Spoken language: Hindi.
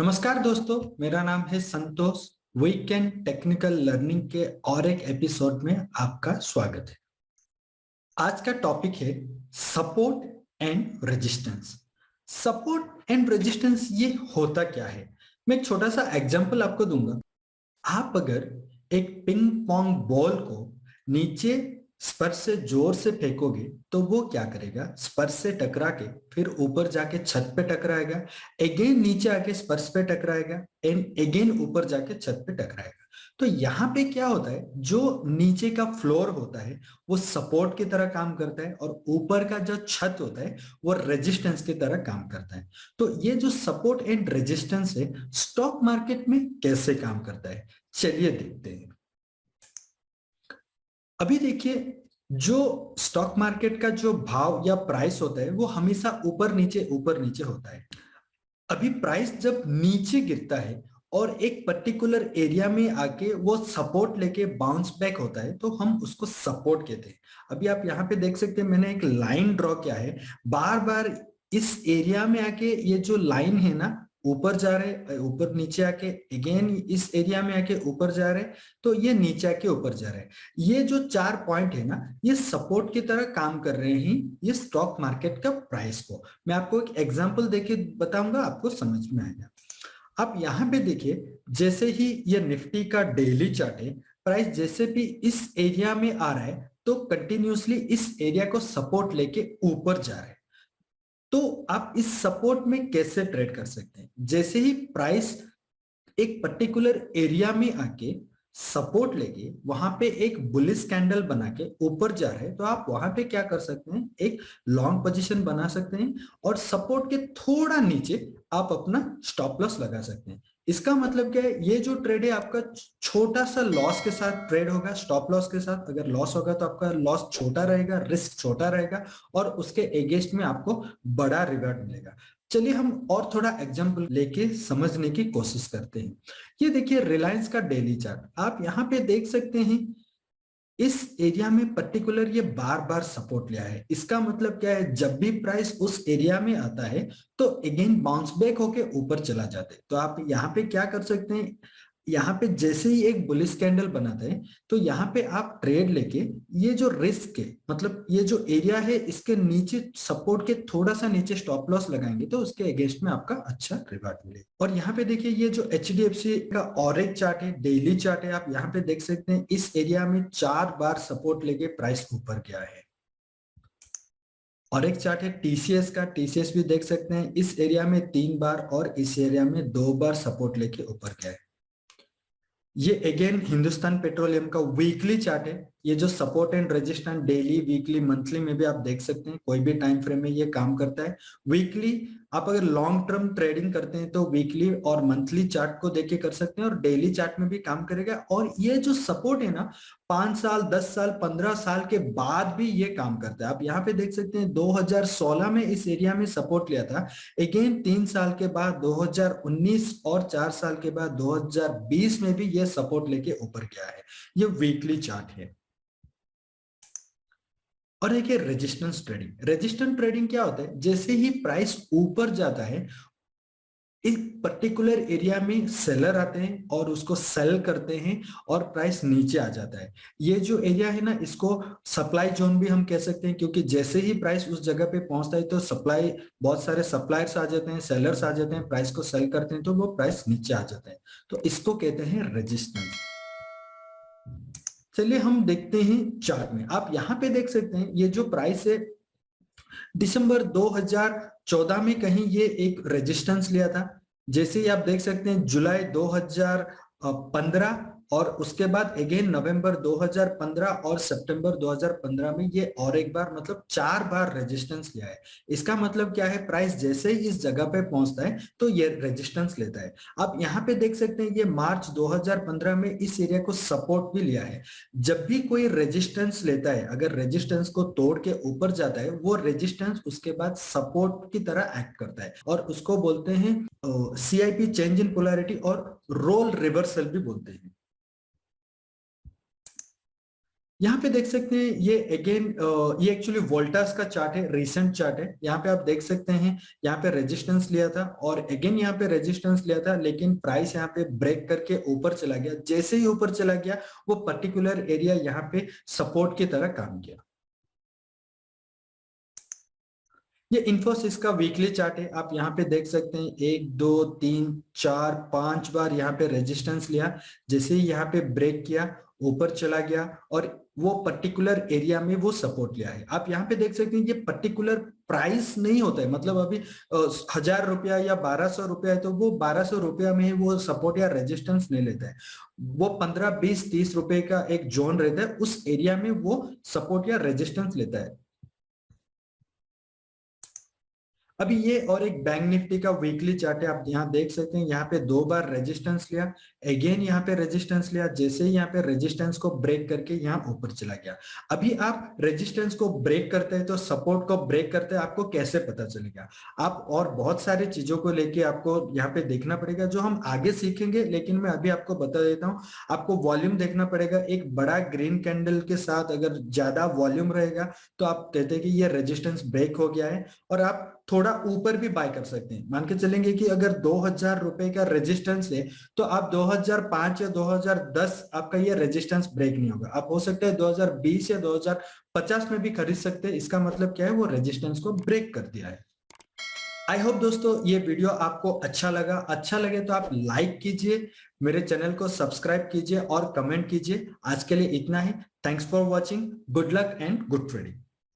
नमस्कार दोस्तों, मेरा नाम है संतोष। वीकेंड टेक्निकल लर्निंग के और एक एपिसोड में आपका स्वागत है। आज का टॉपिक है support and resistance. Support and resistance ये होता क्या है? मैं एक छोटा सा एग्जांपल आपको दूंगा। आप अगर एक पिंग पोंग बॉल को नीचे स्पर्श से जोर से फेंकोगे तो वो क्या करेगा? स्पर्श से टकरा के फिर ऊपर जाके छत पे टकराएगा, अगेन नीचे आके स्पर्श पे टकराएगा एंड अगेन ऊपर जाके छत पे टकराएगा। तो यहाँ पे क्या होता है, जो नीचे का फ्लोर होता है वो सपोर्ट की तरह काम करता है और ऊपर का जो छत होता है वो रेजिस्टेंस की तरह काम करता है। तो ये जो सपोर्ट एंड रेजिस्टेंस है स्टॉक मार्केट में कैसे काम करता है, चलिए देखते हैं। अभी देखिए, जो स्टॉक मार्केट का जो भाव या प्राइस होता है वो हमेशा ऊपर नीचे होता है। अभी प्राइस जब नीचे गिरता है और एक पर्टिकुलर एरिया में आके वो सपोर्ट लेके बाउंस बैक होता है तो हम उसको सपोर्ट कहते हैं। अभी आप यहाँ पे देख सकते हैं, मैंने एक लाइन ड्रॉ किया है। बार बार इस एरिया में आके ये जो लाइन है ना, ऊपर जा रहे, ऊपर नीचे आके अगेन इस एरिया में आके ऊपर जा रहे, तो ये नीचे आके ऊपर जा रहे हैं। ये जो 4 पॉइंट है ना, ये सपोर्ट की तरह काम कर रहे हैं ये स्टॉक मार्केट का प्राइस को। मैं आपको एक एग्जांपल देके बताऊंगा, आपको समझ में आएगा। आप यहाँ पे देखिए, जैसे ही ये निफ्टी का डेली चार्ट है, प्राइस जैसे भी इस एरिया में आ रहा है तो कंटिन्यूअसली इस एरिया को सपोर्ट लेके ऊपर जा रहा है। तो आप इस सपोर्ट में कैसे ट्रेड कर सकते हैं? जैसे ही प्राइस एक पर्टिकुलर एरिया में आके सपोर्ट लेके वहां पे एक बुलिश कैंडल बना के ऊपर जा रहे हैं तो आप वहां पे क्या कर सकते हैं, एक लॉन्ग पोजीशन बना सकते हैं और सपोर्ट के थोड़ा नीचे आप अपना स्टॉप लॉस लगा सकते हैं। इसका मतलब क्या है, ये जो ट्रेड है आपका छोटा सा लॉस के साथ ट्रेड होगा, स्टॉप लॉस के साथ। अगर लॉस होगा तो आपका लॉस छोटा रहेगा, रिस्क छोटा रहेगा और उसके अगेंस्ट में आपको बड़ा रिवॉर्ड मिलेगा। चलिए हम और थोड़ा एग्जांपल लेके समझने की कोशिश करते हैं। ये देखिए रिलायंस का डेली चार्ट, आप यहाँ पे देख सकते हैं इस एरिया में पर्टिकुलर ये बार बार सपोर्ट लिया है। इसका मतलब क्या है, जब भी प्राइस उस एरिया में आता है तो अगेन बाउंस बैक होके ऊपर चला जाता है। तो आप यहाँ पे क्या कर सकते हैं, यहाँ पे जैसे ही एक बुलिश कैंडल बनाता है तो यहाँ पे आप ट्रेड लेके ये जो रिस्क है, मतलब ये जो एरिया है इसके नीचे सपोर्ट के थोड़ा सा नीचे स्टॉप लॉस लगाएंगे तो उसके अगेंस्ट में आपका अच्छा रिवार्ड मिलेगा। और यहाँ पे देखिए, ये जो एचडीएफसी का और एक चार्ट है, डेली चार्ट है, आप यहाँ पे देख सकते हैं इस एरिया में 4 बार सपोर्ट लेके प्राइस ऊपर गया है। और एक चार्ट है टीसीएस का, टीसीएस भी देख सकते हैं इस एरिया में 3 बार और इस एरिया में 2 बार सपोर्ट लेके ऊपर गया है। ये अगेन हिंदुस्तान पेट्रोलियम का वीकली चार्ट है। ये जो support and resistance daily, weekly, monthly में भी आप देख सकते हैं, कोई भी टाइम फ्रेम में ये काम करता है। वीकली आप अगर लॉन्ग टर्म ट्रेडिंग करते हैं तो वीकली और मंथली चार्ट को देख के कर सकते हैं और डेली चार्ट में भी काम करेगा। और ये जो सपोर्ट है ना, 5 साल, 10 साल, 15 साल के बाद भी ये काम करता है। आप यहाँ पे देख सकते हैं 2016 में इस एरिया में सपोर्ट लिया था, अगेन 3 साल के बाद 2019 और 4 साल के बाद 2020 में भी ये सपोर्ट लेके ऊपर गया है। ये वीकली चार्ट है। और एक है रेजिस्टेंस ट्रेडिंग। रेजिस्टेंस ट्रेडिंग क्या होता है, जैसे ही प्राइस ऊपर जाता है एक पर्टिकुलर एरिया में सेलर आते हैं और उसको सेल करते हैं और प्राइस नीचे आ जाता है। ये जो एरिया है ना, इसको सप्लाई जोन भी हम कह सकते हैं, क्योंकि जैसे ही प्राइस उस जगह पे पहुंचता है तो सप्लाई, बहुत सारे सप्लायर्स आ जाते हैं, सेलर्स आ जाते हैं, प्राइस को सेल करते हैं तो वो प्राइस नीचे आ जाता है। तो इसको कहते हैं रेजिस्टेंस। चलिए हम देखते हैं चार्ट में। आप यहाँ पे देख सकते हैं ये जो प्राइस है दिसंबर 2014 में कहीं ये एक रेजिस्टेंस लिया था। जैसे ही आप देख सकते हैं जुलाई 2015 और उसके बाद अगेन नवंबर 2015 और सितंबर 2015 में ये और एक बार, मतलब 4 बार रेजिस्टेंस लिया है। इसका मतलब क्या है, प्राइस जैसे ही इस जगह पे पहुंचता है तो ये रेजिस्टेंस लेता है। आप यहाँ पे देख सकते हैं ये मार्च 2015 में इस एरिया को सपोर्ट भी लिया है। जब भी कोई रेजिस्टेंस लेता है, अगर रेजिस्टेंस को तोड़ के ऊपर जाता है, वो रेजिस्टेंस उसके बाद सपोर्ट की तरह एक्ट करता है और उसको बोलते हैं सीआईपी, चेंज इन पोलैरिटी, और रोल रिवर्सल भी बोलते हैं। यहाँ पे देख सकते हैं ये अगेन ये एक्चुअली वोल्टास का चार्ट है, रिसेंट चार्ट है। यहाँ पे आप देख सकते हैं यहाँ पे रेजिस्टेंस लिया था और अगेन यहाँ पे रेजिस्टेंस लिया था, लेकिन प्राइस यहाँ पे ब्रेक करके ऊपर चला गया। जैसे ही ऊपर चला गया वो पर्टिकुलर एरिया यहाँ पे सपोर्ट की तरह काम किया। ये इन्फोसिस का वीकली चार्ट है, आप यहाँ पे देख सकते हैं 1 2 3 4 5 बार यहाँ पे रेजिस्टेंस लिया। जैसे ही यहाँ पे ब्रेक किया ऊपर चला गया और वो पर्टिकुलर एरिया में वो सपोर्ट लिया है। आप यहाँ पे देख सकते हैं ये पर्टिकुलर प्राइस नहीं होता है, मतलब अभी 1000 रुपया या 1200 रुपया है तो वो 1200 रुपया में ही वो सपोर्ट या रेजिस्टेंस नहीं लेता है। वो 15 20 30 रुपए का एक जोन रहता है, उस एरिया में वो सपोर्ट या रेजिस्टेंस लेता है। अभी ये और एक बैंक निफ्टी का वीकली चार्ट है, आप यहाँ देख सकते हैं यहाँ पे 2 बार रेजिस्टेंस लिया, अगेन यहाँ पे रेजिस्टेंस लिया। जैसे ही यहाँ पे रेजिस्टेंस को ब्रेक करके यहाँ ऊपर चला गया। अभी आप रेजिस्टेंस को ब्रेक करते हैं तो सपोर्ट को ब्रेक करते हैं, आपको कैसे पता चलेगा? आप और बहुत सारी चीजों को लेके आपको यहाँ पे देखना पड़ेगा जो हम आगे सीखेंगे, लेकिन मैं अभी आपको बता देता हूँ। आपको वॉल्यूम देखना पड़ेगा, एक बड़ा ग्रीन कैंडल के साथ अगर ज्यादा वॉल्यूम रहेगा तो आप कहते हैं कि ये रेजिस्टेंस ब्रेक हो गया है और आप थोड़ा ऊपर भी बाय कर सकते हैं। मान के चलेंगे कि अगर 2000 रुपए का रेजिस्टेंस है तो आप 2005 या 2010 आपका ये रेजिस्टेंस ब्रेक नहीं होगा। आप हो सकता है 2020 या 2050 में भी खरीद सकते हैं। इसका मतलब क्या है, वो रेजिस्टेंस को ब्रेक कर दिया है। आई होप दोस्तों ये वीडियो आपको अच्छा लगा। अच्छा लगे तो आप लाइक कीजिए, मेरे चैनल को सब्सक्राइब कीजिए और कमेंट कीजिए। आज के लिए इतना ही। Thanks for watching. Good luck and good trading.